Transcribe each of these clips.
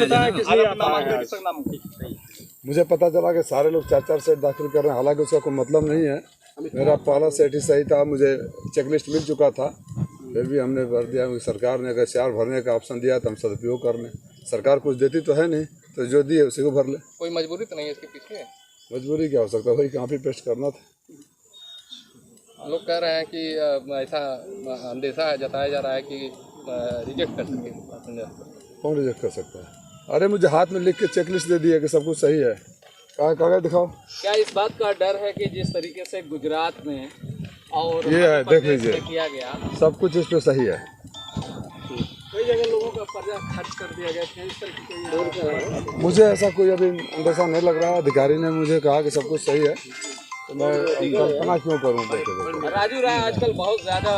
पता है किसी मुझे पता चला कि सारे लोग 4-4 सेट दाखिल कर रहे हैं, हालांकि उसका कोई मतलब नहीं है। मेरा पहला सेट ही सही था, मुझे चेकलिस्ट मिल चुका था, फिर भी हमने भर दिया। सरकार ने अगर 4 भरने का ऑप्शन दिया तो हम सदुपयोग कर लें। सरकार कुछ देती तो है नहीं, तो जो दी है उसी को भर ले। कोई मजबूरी तो नहीं है इसके पीछे? मजबूरी क्या हो सकता है, वही कॉपी पेस्ट करना था। लोग कह रहे हैं कि ऐसा अंदेशा जताया जा रहा है कि रिजेक्ट कर सके पैसेंजर। कौन रिजेक्ट कर सकता है? अरे मुझे हाथ में लिख के चेकलिस्ट दे दिया कि सब कुछ सही है। कागज दिखाओ। क्या इस बात का डर है कि जिस तरीके से गुजरात में और ये है, देख लीजिए, किया गया सब कुछ इस पे सही है। कई जगह लोगों का पर्चा खर्च कर दिया गया था, इस तरह की मुझे ऐसा कोई अभी अंदेशा नहीं लग रहा। अधिकारी ने मुझे कहा कि सब कुछ सही है, तो मैं कल्पना क्यों करूँ? राजू राय आजकल बहुत ज्यादा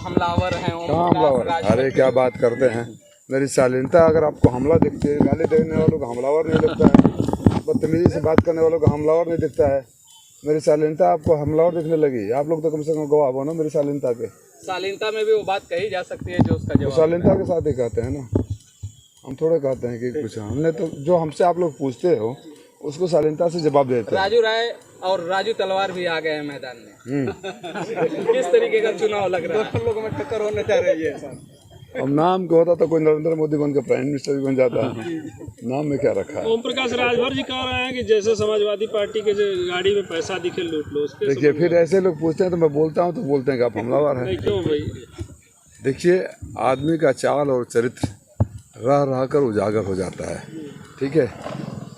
हमलावर हैं। कहाँ हमलावर? अरे क्या बात करते हैं, मेरी शालीनता अगर आपको हमला दिखती है, गाली देने वालों को हमलावर नहीं लगता है, बदतमीजी से बात करने वालों को हमलावर नहीं दिखता है, मेरी शालीनता आपको हमलावर दिखने लगी? आप लोग तो कम से कम गवाह बनो मेरी शालीनता के। शालीनता में भी वो बात कही जा सकती है जो उसका जवाब शालीनता के साथ ही कहते हैं ना, हम थोड़े कहते हैं कि कुछ हमने तो जो हमसे आप लोग पूछते हो उसको शालीनता से जवाब देते हैं। राजू राय और राजू तलवार भी आ गए हैं मैदान में। किस तरीके का चुनाव लग रहा है? दोनों लोगों में टक्कर होने जा रही है। अब नाम को होता तो कोई नरेंद्र मोदी बन के प्राइम मिनिस्टर भी बन जाता है, नाम में क्या रखा है? ओम प्रकाश राजभर जी कह रहे हैं कि जैसे समाजवादी पार्टी के जो गाड़ी में पैसा दिखे लूट लो उसके। देखिए, फिर ऐसे लोग पूछते हैं तो मैं बोलता हूँ तो बोलते हैं कि आप हमलावर हैं। क्यों भाई? देखिए, आदमी का चाल और चरित्र रह रह कर उजागर हो जाता है, ठीक है।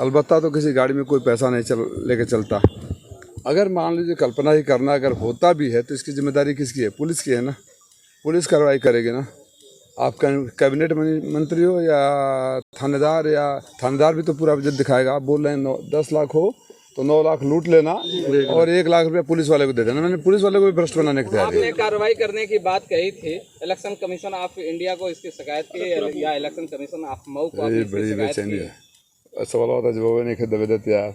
अलबत्ता तो किसी गाड़ी में कोई पैसा नहीं लेके चलता। अगर मान लीजिए कल्पना ही करना अगर होता भी है तो इसकी जिम्मेदारी किसकी है? पुलिस की है ना, पुलिस कार्रवाई करेगी ना। आप कैबिनेट मंत्री हो या थानेदार, या थानेदार भी तो पूरा बजट दिखाएगा। आप बोल रहे हैं 10 लाख हो तो 9 लाख लूट लेना और 1 लाख रुपया पुलिस वाले को दे देना। मैंने पुलिस वाले को भी भ्रष्ट बनाने की तैयारी है। आपने कार्रवाई करने की बात कही थी, इलेक्शन कमीशन ऑफ इंडिया को इसकी शिकायत की या इलेक्शन कमीशन ऑफ मऊ को बड़ी बेचैनी है। सवाल होता जवाब नहीं खे दबे देते यार।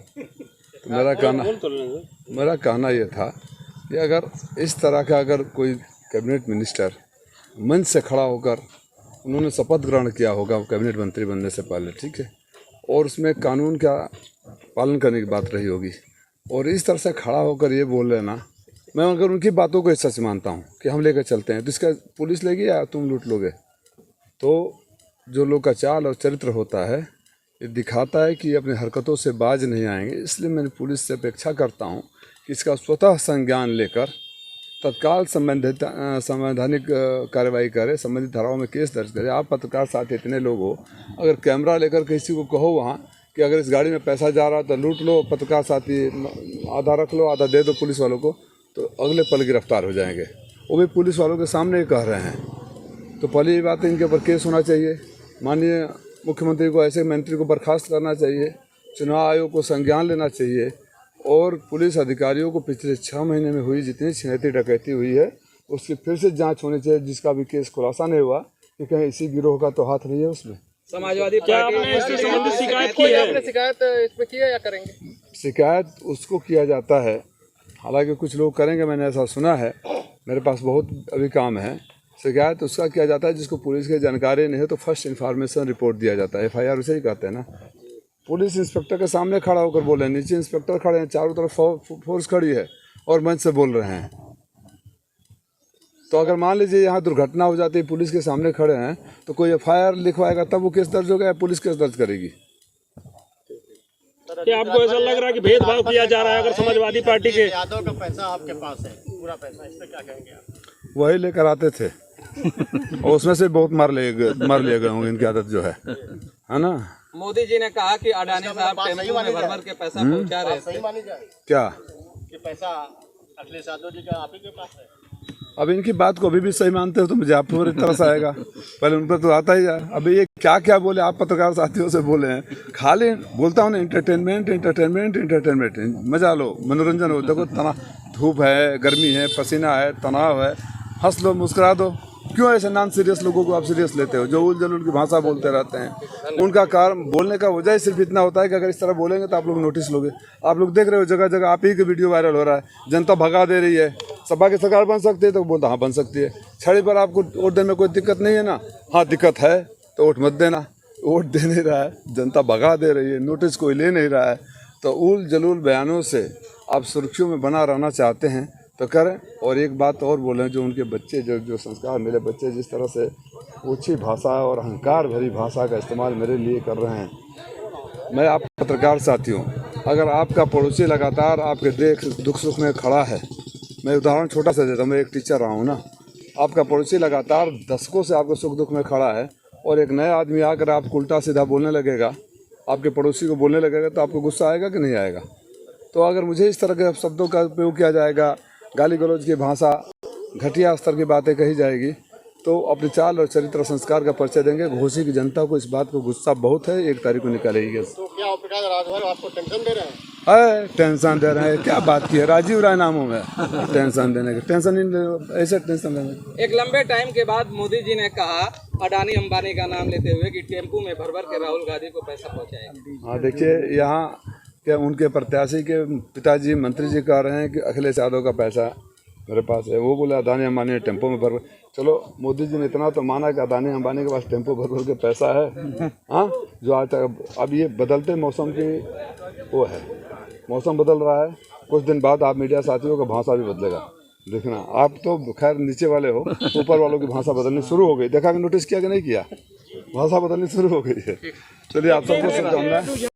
तो मेरा कहना ये था कि अगर इस तरह का अगर कोई कैबिनेट मिनिस्टर मंच से खड़ा होकर उन्होंने शपथ ग्रहण किया होगा कैबिनेट मंत्री बनने से पहले, ठीक है, और उसमें कानून का पालन करने की बात रही होगी, और इस तरह से खड़ा होकर ये बोल लेना, मैं अगर उनकी बातों को सच मानता हूँ कि हम लेकर चलते हैं तो इसका पुलिस लेगी या तुम लूट लोगे? तो जो लोग का चाल और चरित्र होता है ये दिखाता है कि अपनी हरकतों से बाज नहीं आएंगे। इसलिए मैं पुलिस से अपेक्षा करता हूँ कि इसका स्वतः संज्ञान लेकर तत्काल संवैधानिक कार्रवाई करे, संबंधित धाराओं में केस दर्ज करे। आप पत्रकार साथ इतने लोग हो, अगर कैमरा लेकर किसी को कहो वहाँ कि अगर इस गाड़ी में पैसा जा रहा तो लूट लो, पत्रकार साथी आधा रख लो आधा दे दो पुलिस वालों को, तो अगले पल गिरफ्तार हो जाएंगे। वो भी पुलिस वालों के सामने ही कह रहे हैं। तो पहली बात है इनके ऊपर केस होना चाहिए, माननीय मुख्यमंत्री को ऐसे मंत्री को बर्खास्त करना चाहिए, चुनाव आयोग को संज्ञान लेना चाहिए, और पुलिस अधिकारियों को पिछले 6 महीने में हुई जितनी छिनैती डकैती हुई है उसकी फिर से जांच होनी चाहिए, जिसका भी केस खुलासा नहीं हुआ कि कहीं इसी गिरोह का तो हाथ नहीं है उसमें। समाजवादी आपने इससे संबंधित शिकायत की है? शिकायत इस पे की है या करेंगे? शिकायत उसको किया जाता है, हालांकि कुछ लोग करेंगे, मैंने ऐसा सुना है। मेरे पास बहुत अभी काम है। शिकायत उसका किया जाता है जिसको पुलिस की जानकारी नहीं है तो फर्स्ट इन्फॉर्मेशन रिपोर्ट दिया जाता है, FIR उसे ही कहते हैं ना। पुलिस इंस्पेक्टर के सामने खड़ा होकर बोल रहे हैं, नीचे इंस्पेक्टर खड़े हैं, चारों तरफ फोर्स खड़ी है और मंच से बोल रहे हैं। तो अगर मान लीजिए यहाँ दुर्घटना हो जाती है, पुलिस के सामने खड़े हैं, तो कोई FIR लिखवाएगा तब वो केस दर्ज होगा या पुलिस केस दर्ज करेगी? क्या आपको ऐसा लग रहा है कि भेदभाव किया जा रहा है? अगर समाजवादी पार्टी के यादव का पैसा आपके पास है, पूरा पैसा, इस पे क्या कहेंगे आप? वही लेकर आते थे और उसमें से बहुत मार लिए गए होंगे, इनकी आदत जो है ना। मोदी जी ने कहा कि अडानी साहब टेम्पो में भर के पैसा पहुंचा रहे सही मानी जाए क्या कि पैसा अखिलेश यादव जी का आप ही के पास है? अब इनकी बात को अभी भी सही मानते हो तो मुझे आप पर तरस आएगा, पहले उन पर तो आता ही है। अभी ये क्या क्या बोले, आप पत्रकार साथियों से बोले हैं, खाली बोलता हूँ ना एंटरटेनमेंट एंटरटेनमेंट एंटरटेनमेंट, मजा लो, मनोरंजन हो। देखो धूप है, गर्मी है, पसीना है, तनाव है, हंस लो, मुस्कुरा दो। क्यों ऐसे नॉन सीरियस लोगों को आप सीरियस लेते हो जो उलझन उनकी भाषा बोलते रहते हैं? उनका कारण बोलने का वजह सिर्फ इतना होता है कि अगर इस तरह बोलेंगे तो आप लोग नोटिस लोगे। आप लोग देख रहे हो जगह जगह आप ही के वीडियो वायरल हो रहा है, जनता भगा दे रही है। सपा की सरकार बन सकती है तो बोलता हाँ बन सकती है। छड़ी पर आपको वोट देने में कोई दिक्कत नहीं है ना? हाँ दिक्कत है तो वोट मत देना। वोट दे नहीं रहा है, जनता भगा दे रही है, नोटिस कोई ले नहीं रहा है, तो उल जलूल बयानों से आप सुर्खियों में बना रहना चाहते हैं तो करें। और एक बात और बोलें, जो उनके बच्चे जो संस्कार मेरे बच्चे जिस तरह से ऊँची भाषा और अहंकार भरी भाषा का इस्तेमाल मेरे लिए कर रहे हैं, मैं आप पत्रकार साथियों, अगर आपका पड़ोसी लगातार आपके दुख सुख में खड़ा है, मैं उदाहरण छोटा सा देता हूँ, मैं एक टीचर रहा हूँ ना, आपका पड़ोसी लगातार दशकों से आपके सुख दुख में खड़ा है और एक नया आदमी आकर आपको उल्टा सीधा बोलने लगेगा, आपके पड़ोसी को बोलने लगेगा, तो आपको गुस्सा आएगा कि नहीं आएगा? तो अगर मुझे इस तरह के शब्दों का उपयोग किया जाएगा, गाली गलौज की भाषा, घटिया स्तर की बातें कही जाएगी, तो अपनी चाल और चरित्र और संस्कार का परिचय देंगे। घोसी की जनता को इस बात को गुस्सा बहुत है, 1 तारीख को निकालेगी। तो क्या प्रकाश राजभर आपको टेंशन दे रहे हैं? टेंशन दे रहे हैं, क्या बात की है, राजीव राय नामों में टेंशन देने की, टेंशन ऐसे टेंशन देने। एक लंबे टाइम के बाद मोदी जी ने कहा अडानी अंबानी का नाम लेते हुए कि टेम्पू में भर भर के राहुल गांधी को पैसा पहुंचाएगा। हाँ देखिए, यहाँ क्या उनके प्रत्याशी के पिताजी मंत्री जी कह रहे हैं कि अखिलेश यादव का पैसा मेरे पास है, वो बोले अदानी अंबानी ने टेम्पो में भर। चलो मोदी जी ने इतना तो माना कि अदानी अंबानी के पास टेम्पो भर भर के पैसा है, हाँ, जो आज तक। अब ये बदलते मौसम की वो है, मौसम बदल रहा है, कुछ दिन बाद आप मीडिया साथियों का भाषा भी बदलेगा, देखना। आप तो खैर नीचे वाले हो, ऊपर वालों की भाषा बदलनी शुरू हो गई, देखा कि नोटिस किया कि नहीं किया, भाषा बदलनी शुरू हो गई है। चलिए आप सबको शुभकामनाएं।